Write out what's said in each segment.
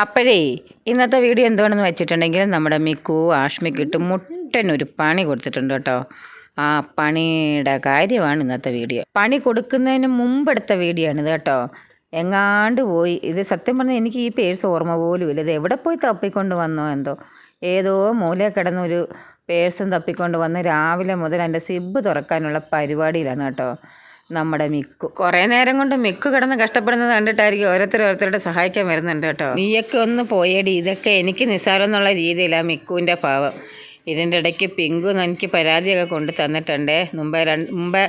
അപ്പോഴേ ഇന്നത്തെ വീഡിയോ എന്താണെന്ന് വെച്ചിട്ടുണ്ടെങ്കിൽ നമ്മുടെ മിക്കു ആഷ്മിക്കിട്ട് മുട്ടനൊരു പണി കൊടുത്തിട്ടുണ്ട് കേട്ടോ. ആ പണിയുടെ കാര്യമാണ് ഇന്നത്തെ വീഡിയോ. പണി കൊടുക്കുന്നതിന് മുമ്പെടുത്ത വീഡിയോ ആണിത് കേട്ടോ. എങ്ങാണ്ട് പോയി ഇത് സത്യം പറഞ്ഞാൽ എനിക്ക് ഈ പേഴ്സ് ഓർമ്മ പോലും ഇല്ല. ഇത് എവിടെ പോയി തപ്പിക്കൊണ്ട് വന്നോ എന്തോ, ഏതോ മൂലയിൽ കിടന്നൊരു പേഴ്സും തപ്പിക്കൊണ്ട് വന്ന് രാവിലെ മുതൽ എൻ്റെ സിബ് തുറക്കാനുള്ള പരിപാടിയിലാണ് കേട്ടോ നമ്മുടെ മിക്കു. കുറേ നേരം കൊണ്ട് മിക്കു കിടന്ന് കഷ്ടപ്പെടുന്നത് കണ്ടിട്ടായിരിക്കും ഓരോരുത്തരുടെ സഹായിക്കാൻ വരുന്നുണ്ട് കേട്ടോ. നീയൊക്കെ ഒന്ന് പോയേടി, ഇതൊക്കെ എനിക്ക് നിസ്സാരം എന്നുള്ള രീതിയിലാണ് മിക്കുവിൻ്റെ ഭാവം. ഇതിൻ്റെ ഇടയ്ക്ക് പിങ്കു എനിക്ക് പരാതിയൊക്കെ കൊണ്ട് തന്നിട്ടുണ്ട്. മുമ്പേ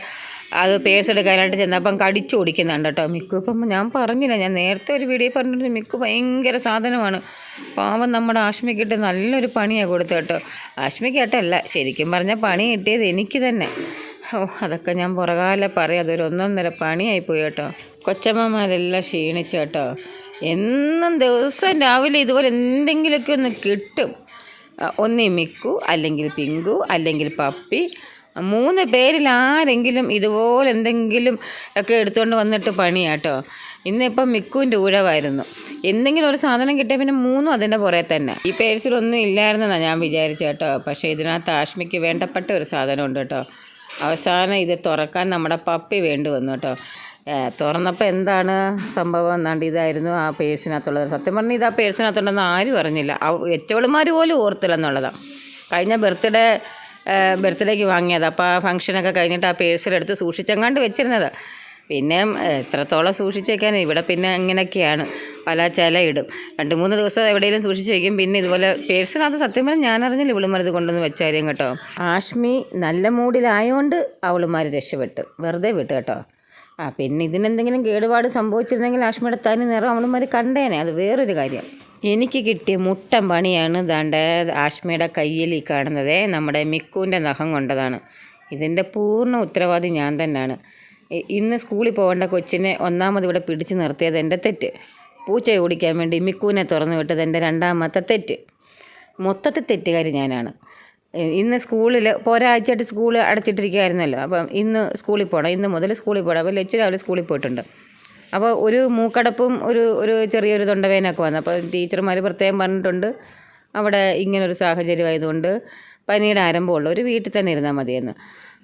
അത് പേഴ്സ് എടുക്കാനായിട്ട് ചെന്നപ്പം കടിച്ചു കുടിക്കുന്നുണ്ട് കേട്ടോ മിക്കു. ഇപ്പം ഞാൻ പറഞ്ഞില്ല, ഞാൻ നേരത്തെ ഒരു വീഡിയോ പറഞ്ഞിട്ട് മിക്കു ഭയങ്കര സാധനമാണ്. പാവം നമ്മുടെ ആഷ്മിക്കിട്ട് നല്ലൊരു പണിയാണ് കൊടുത്തത് കേട്ടോ. ആഷ്മിക്കായിട്ടല്ല, ശരിക്കും പറഞ്ഞാൽ പണി കിട്ടിയത് എനിക്ക് തന്നെ. അതൊക്കെ ഞാൻ പുറകാലെ പറയാം, അതൊരു ഒന്നൊന്നര പണിയായിപ്പോയി കേട്ടോ. കൊച്ചമ്മമാരെല്ലാം ക്ഷീണിച്ചു കേട്ടോ. എന്നും ദിവസം രാവിലെ ഇതുപോലെ എന്തെങ്കിലുമൊക്കെ ഒന്ന് കിട്ടും. ഒന്നീ മിക്കു, അല്ലെങ്കിൽ പിങ്കു, അല്ലെങ്കിൽ പപ്പി, 3 പേരിൽ ആരെങ്കിലും ഇതുപോലെ എന്തെങ്കിലും ഒക്കെ എടുത്തുകൊണ്ട് വന്നിട്ട് പണിയാട്ടോ. ഇന്നിപ്പം മിക്കുവിൻ്റെ ഊഴമായിരുന്നു. എന്തെങ്കിലും ഒരു സാധനം കിട്ടിയാൽ പിന്നെ 3 അതിൻ്റെ പുറകെ തന്നെ. ഈ പേഴ്സിലൊന്നും ഇല്ലായിരുന്നെന്നാണ് ഞാൻ വിചാരിച്ചു കേട്ടോ. പക്ഷേ ഇതിനകത്ത് ആഷ്മിക്ക് വേണ്ടപ്പെട്ട ഒരു സാധനം ഉണ്ട് കേട്ടോ. അവസാനം ഇത് തുറക്കാൻ നമ്മുടെ പപ്പി വേണ്ടി വന്നു കേട്ടോ. തുറന്നപ്പോൾ എന്താണ് സംഭവം എന്നാണ്ട് ഇതായിരുന്നു ആ പേഴ്സിനകത്തുള്ളത്. സത്യം പറഞ്ഞാൽ ഇത് ആ പേഴ്സിനകത്തുണ്ടെന്ന് ആരും അറിഞ്ഞില്ല. എച്ചവളുമാർ പോലും ഓർത്തില്ലെന്നുള്ളതാണ്. കഴിഞ്ഞ ബർത്ത്ഡേക്ക് വാങ്ങിയത്. അപ്പോൾ ആ ഫംഗ്ഷനൊക്കെ കഴിഞ്ഞിട്ട് ആ പേഴ്സിലെടുത്ത് സൂക്ഷിച്ചെങ്ങാണ്ട് വെച്ചിരുന്നത്. പിന്നെ എത്രത്തോളം സൂക്ഷിച്ച് വയ്ക്കാൻ, ഇവിടെ പിന്നെ ഇങ്ങനെയൊക്കെയാണ്, പല ചിലയിടും. 2-3 ദിവസം എവിടെയെങ്കിലും സൂക്ഷിച്ച് വയ്ക്കും. പിന്നെ ഇതുപോലെ പേഴ്സിനകത്ത് സത്യം പറഞ്ഞാൽ ഞാനറിഞ്ഞില്ല ഇവളുമാരത് കൊണ്ടുവന്ന് വെച്ചാര്യം കേട്ടോ. ആഷ്മി നല്ല മൂഡിലായതുകൊണ്ട് അവളുമാർ രക്ഷപ്പെട്ടു, വെറുതെ വിട്ടു കേട്ടോ. പിന്നെ ഇതിനെന്തെങ്കിലും കേടുപാട് സംഭവിച്ചിരുന്നെങ്കിൽ ആഷ്മിയുടെ തനി നിറം അവളുമാർ കണ്ടേനെ, അത് വേറൊരു കാര്യം. എനിക്ക് കിട്ടിയ മുട്ടൻ പണിയാണ് ദാണ്ട് ആഷ്മിയുടെ കയ്യിൽ ഈ കാണുന്നത്. നമ്മുടെ മിക്കുവിൻ്റെ നഖം കൊണ്ടതാണ്. ഇതിൻ്റെ പൂർണ്ണ ഉത്തരവാദി ഞാൻ തന്നെയാണ്. ഇന്ന് സ്കൂളിൽ പോകേണ്ട കൊച്ചിനെ ഒന്നാമത് ഇവിടെ പിടിച്ച് നിർത്തിയത് എൻ്റെ തെറ്റ്. പൂച്ച ഓടിക്കാൻ വേണ്ടി മിക്കുവിനെ തുറന്നു വിട്ടത് എൻ്റെ 2ാമത്തെ തെറ്റ്. മൊത്തത്തിൽ തെറ്റുകാരി ഞാനാണ്. ഇന്ന് സ്കൂളിൽ ഒരാഴ്ചയായിട്ട് സ്കൂൾ അടച്ചിട്ടിരിക്കുകയായിരുന്നല്ലോ. അപ്പം ഇന്ന് സ്കൂളിൽ പോകണം, ഇന്ന് മുതൽ സ്കൂളിൽ പോകണം. അപ്പോൾ ലച്ച് രാവിലെ സ്കൂളിൽ പോയിട്ടുണ്ട്. അപ്പോൾ ഒരു മൂക്കടപ്പും ഒരു ചെറിയൊരു തൊണ്ടവേനൊക്കെ വന്നു. അപ്പോൾ ടീച്ചർമാർ പ്രത്യേകം പറഞ്ഞിട്ടുണ്ട് അവിടെ ഇങ്ങനൊരു സാഹചര്യമായതുകൊണ്ട് പനിയുടെ ആരംഭമുള്ള ഒരു വീട്ടിൽ തന്നെ ഇരുന്നാൽ മതിയെന്ന്.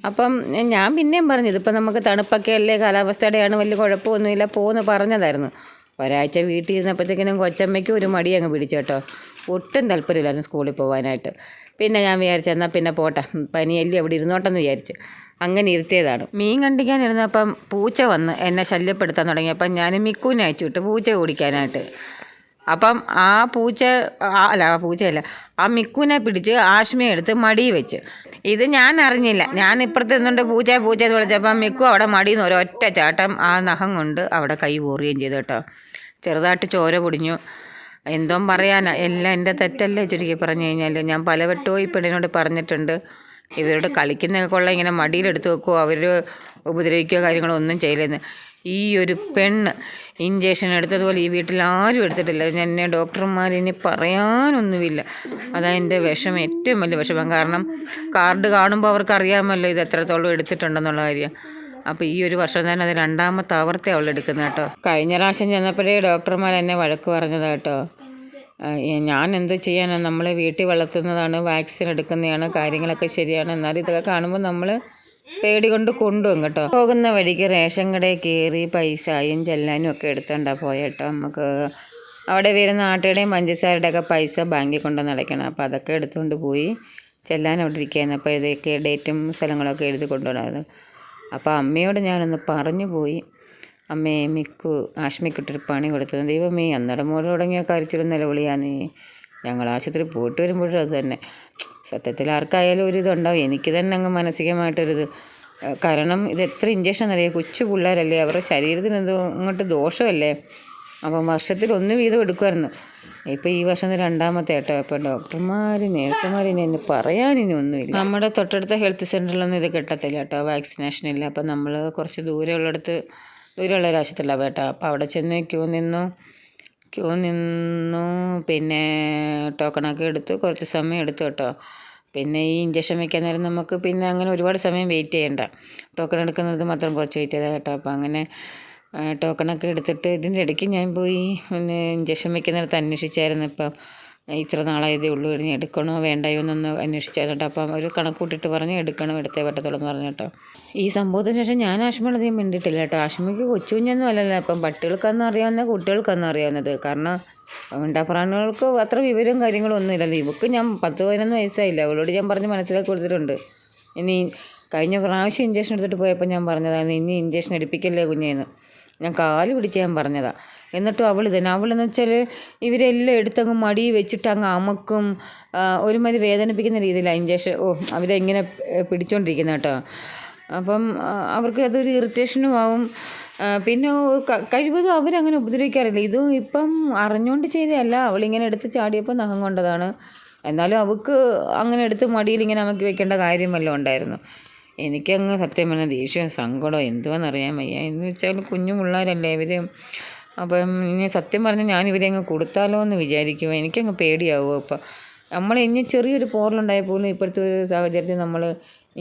അപ്പം ഞാൻ പിന്നെയും പറഞ്ഞു, ഇതിപ്പോൾ നമുക്ക് തണുപ്പൊക്കെ അല്ലേ, കാലാവസ്ഥയുടെയാണ്, വലിയ കുഴപ്പമൊന്നുമില്ല, പോകുമെന്ന് പറഞ്ഞതായിരുന്നു. ഒരാഴ്ച വീട്ടിൽ ഇരുന്നപ്പോഴത്തേക്കിനും കൊച്ചമ്മയ്ക്ക് ഒരു മടി അങ്ങ് പിടിച്ചു കേട്ടോ. ഒട്ടും താല്പര്യമില്ലായിരുന്നു സ്കൂളിൽ പോകാനായിട്ട്. പിന്നെ ഞാൻ വിചാരിച്ചു എന്നാൽ പിന്നെ പോട്ടെ, പനിയല്ലേ അവിടെ ഇരുന്നോട്ടെന്ന് വിചാരിച്ചു. അങ്ങനെ ഇരുത്തിയതാണ്. മീൻ കണ്ടിക്കാനിരുന്നപ്പം പൂച്ച വന്ന് എന്നെ ശല്യപ്പെടുത്താൻ തുടങ്ങിയപ്പം ഞാൻ മിക്കുവിനെ അയച്ചു വിട്ടു പൂച്ച ഓടിക്കാനായിട്ട്. അപ്പം ആ മിക്കുവിനെ പിടിച്ച് ആഷ്മിയെ എടുത്ത് മടി വെച്ച്. ഇത് ഞാൻ അറിഞ്ഞില്ല. ഞാൻ ഇപ്പുറത്ത് നിന്നുകൊണ്ട് പൂച്ച എന്ന് വിളിച്ചപ്പം മിക്കു അവിടെ മടിയിൽ നിന്ന് ഒരൊറ്റ ചാട്ടം ആ നഖം കൊണ്ട് അവിടെ കൈ പോറുകയും ചെയ്തു കേട്ടോ. ചെറുതായിട്ട് ചോര പൊടിഞ്ഞു. എന്തോ പറയാനാ, എല്ലാം എൻ്റെ തെറ്റല്ലേ ചുരുക്കി പറഞ്ഞു കഴിഞ്ഞാൽ. ഞാൻ പലവട്ടവും ഈ പെണ്ണിനോട് പറഞ്ഞിട്ടുണ്ട്, ഇവരോട് കളിക്കുന്നതൊക്കെ കൊള്ള ഇങ്ങനെ മടിയിലെടുത്ത് വെക്കുമോ, അവർ ഉപദ്രവിക്കുകയോ കാര്യങ്ങളോ ഒന്നും ചെയ്യില്ലെന്ന്. ഈ ഒരു പെണ്ണ് ഇഞ്ചക്ഷൻ എടുത്തതുപോലെ ഈ വീട്ടിൽ ആരും എടുത്തിട്ടില്ല. എന്നെ ഡോക്ടർമാരിനി പറയാനൊന്നുമില്ല. അതാണ് എൻ്റെ വിഷമം, ഏറ്റവും വലിയ വിഷമം. കാരണം കാർഡ് കാണുമ്പോൾ അവർക്കറിയാമല്ലോ ഇത് എത്രത്തോളം എടുത്തിട്ടുണ്ടെന്നുള്ള കാര്യം. അപ്പോൾ ഈ ഒരു വർഷം തന്നെ അത് 2ാമത്തെ ആവർത്തി അവൾ എടുക്കുന്നത് കേട്ടോ. കഴിഞ്ഞ പ്രാവശ്യം ചെന്നപ്പോഴേ ഡോക്ടർമാർ എന്നെ വഴക്ക് പറഞ്ഞത് കേട്ടോ. ഞാൻ എന്ത് ചെയ്യാനാണ്, നമ്മൾ വീട്ടിൽ വളർത്തുന്നതാണ്, വാക്സിൻ എടുക്കുന്നതാണ്, കാര്യങ്ങളൊക്കെ ശരിയാണ്. എന്നാലും ഇതൊക്കെ കാണുമ്പോൾ നമ്മൾ പേടി കൊണ്ട് കൊണ്ടുപോകും കേട്ടോ. പോകുന്ന വഴിക്ക് റേഷൻ കടയിൽ കയറി പൈസയും ചെല്ലാനും ഒക്കെ എടുത്തോണ്ടാ പോയേട്ടോ. നമുക്ക് അവിടെ വരുന്ന ആട്ടയുടെയും പഞ്ചസാരയുടെ ഒക്കെ പൈസ ബാങ്കിൽ കൊണ്ടുവന്ന് അടയ്ക്കണം. അപ്പോൾ അതൊക്കെ എടുത്തുകൊണ്ട് പോയി ചെല്ലാൻ അവിടെ ഇരിക്കുകയായിരുന്നു. അപ്പോൾ ഇതൊക്കെ ഡേറ്റും സ്ഥലങ്ങളൊക്കെ എഴുതി കൊണ്ടുപോകണമായിരുന്നു. അപ്പോൾ അമ്മയോട് ഞാനൊന്ന് പറഞ്ഞു പോയി, അമ്മേ മിക്കു ആഷ്മിക്കിട്ടൊരു പണി കൊടുത്തത്. ദൈവമേ, അന്നേരം മുതൽ തുടങ്ങിയ കരച്ചിലും നിലവിളിയാണ്. ഞങ്ങൾ ആശുപത്രി പോയിട്ട് വരുമ്പോഴും അത് തന്നെ. സത്യത്തിൽ ആർക്കായാലും ഒരിതുണ്ടാവും. എനിക്ക് തന്നെ അങ്ങ് മാനസികമായിട്ടൊരിത്. കാരണം ഇത് എത്ര ഇഞ്ചക്ഷൻ അറിയാം, കൊച്ചു പിള്ളേരല്ലേ, അവരുടെ ശരീരത്തിന് ഇത് ഇങ്ങോട്ട് ദോഷമല്ലേ. അപ്പം വർഷത്തിൽ 1 വീതം എടുക്കുമായിരുന്നു. ഇപ്പോൾ ഈ വർഷം 2ാമത്തെ കേട്ടോ. അപ്പോൾ ഡോക്ടർമാർ നേഴ്സുമാർ ഇനി പറയാനിനി ഒന്നുമില്ല. നമ്മുടെ തൊട്ടടുത്ത ഹെൽത്ത് സെൻ്ററിലൊന്നും ഇത് കിട്ടത്തില്ല കേട്ടോ, വാക്സിനേഷനില്ല. അപ്പം നമ്മൾ കുറച്ച് ദൂരെയുള്ള ഒരു ആശുപത്രിയിലാണ് കേട്ടോ. അപ്പോൾ അവിടെ ചെന്ന് ക്യൂ നിന്നു പിന്നെ ടോക്കണൊക്കെ എടുത്ത് കുറച്ച് സമയം എടുത്തു കേട്ടോ. പിന്നെ ഈ ഇഞ്ചക്ഷൻ വയ്ക്കാൻ നേരം നമുക്ക് പിന്നെ അങ്ങനെ ഒരുപാട് സമയം വെയിറ്റ് ചെയ്യണ്ട, ടോക്കൺ എടുക്കുന്നത് മാത്രം കുറച്ച് വെയിറ്റ് ചെയ്താൽ കേട്ടോ. അപ്പോൾ അങ്ങനെ ടോക്കണൊക്കെ എടുത്തിട്ട് ഇതിൻ്റെ ഇടയ്ക്ക് ഞാൻ പോയി പിന്നെ ഇഞ്ചക്ഷൻ വെക്കുന്നിടത്ത് അന്വേഷിച്ചായിരുന്നു. ഇപ്പം ഇത്ര നാളായതേ ഉള്ളൂ, ഇനി എടുക്കണോ വേണ്ടയോ എന്നൊന്ന് അന്വേഷിച്ചായിരുന്നു. അപ്പം ഒരു കണക്കൂട്ടിട്ട് പറഞ്ഞ് എടുക്കണം, എടുത്തേ പറ്റത്തുള്ളൂ എന്ന് പറഞ്ഞു കേട്ടോ. ഈ സംഭവത്തിന് ശേഷം ഞാൻ ആഷ്മയോട് അധികം മിണ്ടിയിട്ടില്ല കേട്ടോ. ആഷ്മയ്ക്ക് കൊച്ചു കുഞ്ഞൊന്നും അല്ലല്ലോ, അപ്പം പട്ടികൾക്കൊന്നും അറിയാവുന്ന കുട്ടികൾക്കൊന്നും അറിയാവുന്നത്. കാരണം മിണ്ടാപ്രാണികൾക്ക് അത്ര വിവരവും കാര്യങ്ങളും ഒന്നും ഇല്ലല്ലോ. ഇവക്ക് ഞാൻ 10-11 വയസ്സായില്ല, അവളോട് ഞാൻ പറഞ്ഞ് മനസ്സിലാക്കി കൊടുത്തിട്ടുണ്ട്. ഇനി കഴിഞ്ഞ പ്രാവശ്യം ഇഞ്ചക്ഷൻ എടുത്തിട്ട് പോയപ്പോൾ ഞാൻ പറഞ്ഞതാണ്, ഇനി ഇഞ്ചക്ഷൻ എടുപ്പിക്കല്ലേ കുഞ്ഞേന്ന്. ഞാൻ കാല് പിടിച്ച് ഞാൻ പറഞ്ഞതാണ്. എന്നിട്ടും അവളെന്ന് വെച്ചാൽ ഇവരെല്ലാം എടുത്തങ്ങ് മടി വെച്ചിട്ട് അങ്ങ് അമക്കും, ഒരുമാതിരി വേദനിപ്പിക്കുന്ന രീതിയിലാണ് ഇഞ്ചക്ഷൻ അവരെങ്ങനെ പിടിച്ചോണ്ടിരിക്കുന്നത് കേട്ടോ. അപ്പം അവർക്ക് അതൊരു ഇറിറ്റേഷനും ആവും. പിന്നെ കഴിവതും അവരങ്ങനെ ഉപദ്രവിക്കാറില്ല. ഇതും ഇപ്പം അറിഞ്ഞുകൊണ്ട് ചെയ്തതല്ല, അവളിങ്ങനെ എടുത്ത് ചാടിയപ്പോൾ നഖം കൊണ്ടതാണ്. എന്നാലും അവൾക്ക് അങ്ങനെ എടുത്ത് മടിയിൽ ഇങ്ങനെ അമക്കി വെക്കേണ്ട കാര്യമല്ലോ ഉണ്ടായിരുന്നു. എനിക്കങ്ങ് സത്യം പറഞ്ഞാൽ ദേഷ്യം സങ്കടം എന്തുവാണെന്നറിയാൻ വയ്യ. എന്ന് വെച്ചാൽ കുഞ്ഞു പിള്ളേരല്ലേ ഇവർ. അപ്പം ഇനി സത്യം പറഞ്ഞാൽ ഞാൻ ഇവരെ അങ്ങ് കൊടുത്താലോ എന്ന് വിചാരിക്കുമോ, എനിക്കങ്ങ് പേടിയാവുമോ. ഇപ്പം നമ്മൾ ഇനി ചെറിയൊരു പോറലുണ്ടായാൽ പോലും ഇപ്പോഴത്തെ ഒരു സാഹചര്യത്തിൽ നമ്മൾ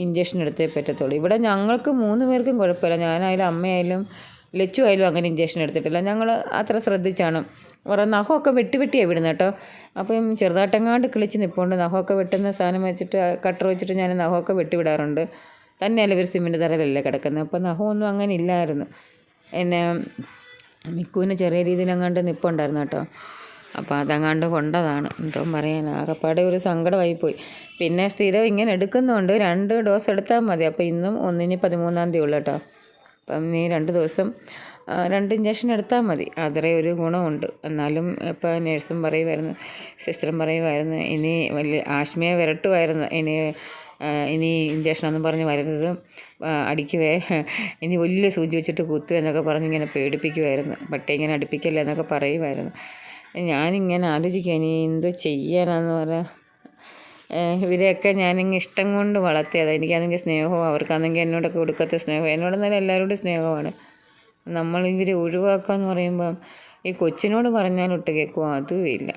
ഇഞ്ചക്ഷൻ എടുത്തേ പറ്റത്തുള്ളൂ. ഇവിടെ ഞങ്ങൾക്ക് 3 പേർക്കും കുഴപ്പമില്ല, ഞാനായാലും അമ്മയായാലും ലച്ചു ആയാലും അങ്ങനെ ഇഞ്ചക്ഷൻ എടുത്തിട്ടില്ല. ഞങ്ങൾ അത്ര ശ്രദ്ധിച്ചാണ്. കുറേ നഖമൊക്കെ വെട്ടിയാണ് വിടുന്നത് കേട്ടോ. അപ്പം ചെറുതായിട്ടെങ്ങാണ്ട് കിളിച്ച് നിൽപ്പുണ്ട്. നഖമൊക്കെ വെട്ടുന്ന സാധനം വെച്ചിട്ട് കട്ടർ വെച്ചിട്ട് ഞാൻ നഖമൊക്കെ വെട്ടിവിടാറുണ്ട്. തന്നെയല്ല ഇവർ സിമെൻറ്റ് തറയിലല്ലേ കിടക്കുന്നത്. അപ്പം നഖമൊന്നും അങ്ങനെ ഇല്ലായിരുന്നു. പിന്നെ മിക്കുവിന് ചെറിയ രീതിയിലെങ്ങാണ്ട് നിൽപ്പുണ്ടായിരുന്നു കേട്ടോ. അപ്പോൾ അതങ്ങാണ്ട് കൊണ്ടതാണ്, എന്തോ പറയാൻ. ആകെപ്പാടെ ഒരു സങ്കടമായിപ്പോയി. പിന്നെ സ്ഥിരം ഇങ്ങനെ എടുക്കുന്നുണ്ട്, 2 ഡോസ് എടുത്താൽ മതി. അപ്പോൾ ഇന്നും 1-ന് 13-ാം തീയതി ഉള്ളു കേട്ടോ. അപ്പം ഈ 2 ദിവസം 2 ഇഞ്ചക്ഷൻ എടുത്താൽ മതി, അത്രേ ഒരു ഗുണമുണ്ട്. എന്നാലും ഇപ്പോൾ നേഴ്സും പറയുമായിരുന്നു, സിസ്റ്ററും പറയുമായിരുന്നു, ഇനി വലിയ ആഷ്മയെ വിരട്ടുമായിരുന്നു, ഇനി ഇഞ്ചക്ഷനൊന്നും പറഞ്ഞ് വരരുത്, അടിക്കുവേ, ഇനി വലിയ സൂചി വെച്ചിട്ട് കുത്തുക എന്നൊക്കെ പറഞ്ഞ് ഇങ്ങനെ പേടിപ്പിക്കുമായിരുന്നു. പട്ടി ഇങ്ങനെ അടുപ്പിക്കല്ലേ എന്നൊക്കെ പറയുമായിരുന്നു. ഞാനിങ്ങനെ ആലോചിക്കുക ഇനി എന്തോ ചെയ്യാനാന്ന് പറയാം. ഇവരെയൊക്കെ ഞാനിങ്ങനെ ഇഷ്ടം കൊണ്ട് വളർത്തിയതാണ്. എനിക്കാണെങ്കിൽ സ്നേഹവും അവർക്കാണെങ്കിൽ എന്നോടൊക്കെ കൊടുക്കാത്ത സ്നേഹം. എന്നോടെന്നാലും എല്ലാവരോടും സ്നേഹമാണ്. നമ്മൾ ഇവരെ ഒഴിവാക്കുക എന്ന് പറയുമ്പം ഈ കൊച്ചിനോട് പറഞ്ഞാലൊട്ട് കേൾക്കുമോ, അതും ഇല്ല.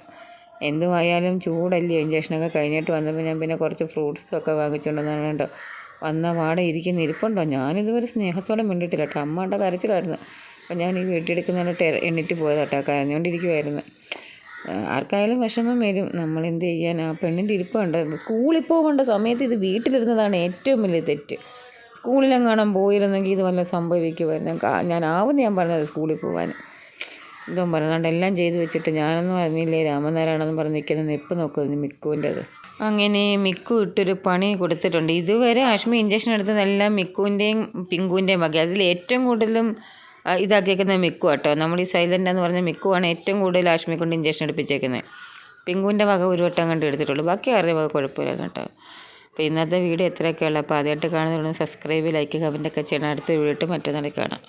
എന്തുമായാലും ചൂടല്ലേ. ഇഞ്ചക്ഷനൊക്കെ കഴിഞ്ഞിട്ട് വന്നപ്പോൾ ഞാൻ പിന്നെ കുറച്ച് ഫ്രൂട്ട്സൊക്കെ വാങ്ങിച്ചുകൊണ്ടെന്നാണ് കേട്ടോ. വന്ന പാടെ ഇരിപ്പുണ്ടോ. ഞാനിതുവരെ സ്നേഹത്തോടെ മിണ്ടിയിട്ടില്ല കേട്ടോ. അമ്മയുടെ കരച്ചിലായിരുന്നു. അപ്പം ഞാൻ ഈ വീട്ടിലെടുക്കുന്നതിനോട്ട് എണ്ണിട്ട് പോയതാട്ടോ, കരഞ്ഞുകൊണ്ടിരിക്കുമായിരുന്നു. ആർക്കായാലും വിഷമം വരും, നമ്മളെന്ത് ചെയ്യാൻ. ആ പെണ്ണിൻ്റെ ഇരിപ്പുണ്ട്. സ്കൂളിൽ പോകേണ്ട സമയത്ത് ഇത് വീട്ടിലിരുന്നതാണ് ഏറ്റവും വലിയ തെറ്റ്. സ്കൂളിലെങ്ങാനും പോയിരുന്നെങ്കിൽ ഇത് വല്ല സംഭവിക്കുമായിരുന്നു. ഞാൻ പറഞ്ഞത് സ്കൂളിൽ പോകാൻ എന്തോ പറയുന്നുണ്ട്, എല്ലാം ചെയ്ത് വെച്ചിട്ട് ഞാനൊന്നും അറിഞ്ഞില്ലേ രാമനാരായണെന്ന് പറഞ്ഞ് നിൽക്കുന്നത്. എപ്പോൾ നോക്കുന്നത് മിക്കുവിൻ്റെത്. അങ്ങനെ മിക്കു ഇട്ടൊരു പണി കൊടുത്തിട്ടുണ്ട്. ഇതുവരെ ആഷ്മി ഇഞ്ചക്ഷൻ എടുത്തതെല്ലാം മിക്കുവിൻ്റെയും പിങ്കുവിൻ്റെയും വക. അതിൽ ഏറ്റവും കൂടുതലും ഇതാക്കിയേക്കുന്ന മിക്കു കേട്ടോ. നമ്മൾ ഈ സൈലൻ്റ് എന്ന് പറഞ്ഞ മിക്കുവാണ് ഏറ്റവും കൂടുതൽ ആഷ്മിയെ കൊണ്ട് ഇഞ്ചക്ഷൻ എടുപ്പിച്ചേക്കുന്നത്. പിങ്കുവിൻ്റെ വക ഒരു വട്ടം കണ്ട് എടുത്തിട്ടുള്ളൂ, ബാക്കി ആരുടെയും വക കുഴപ്പമില്ലായിരുന്നു കേട്ടോ. അപ്പോൾ ഇന്നത്തെ വീഡിയോ എത്രയൊക്കെയുള്ളൂ. അപ്പോൾ ആദ്യമായിട്ട് കാണുന്നവരൊന്ന് സബ്സ്ക്രൈബ്, ലൈക്ക്, കമൻറ്റൊക്കെ ചെയ്യണം. അടുത്ത വീഡിയോ മറ്റന്നാൾ കാണാം.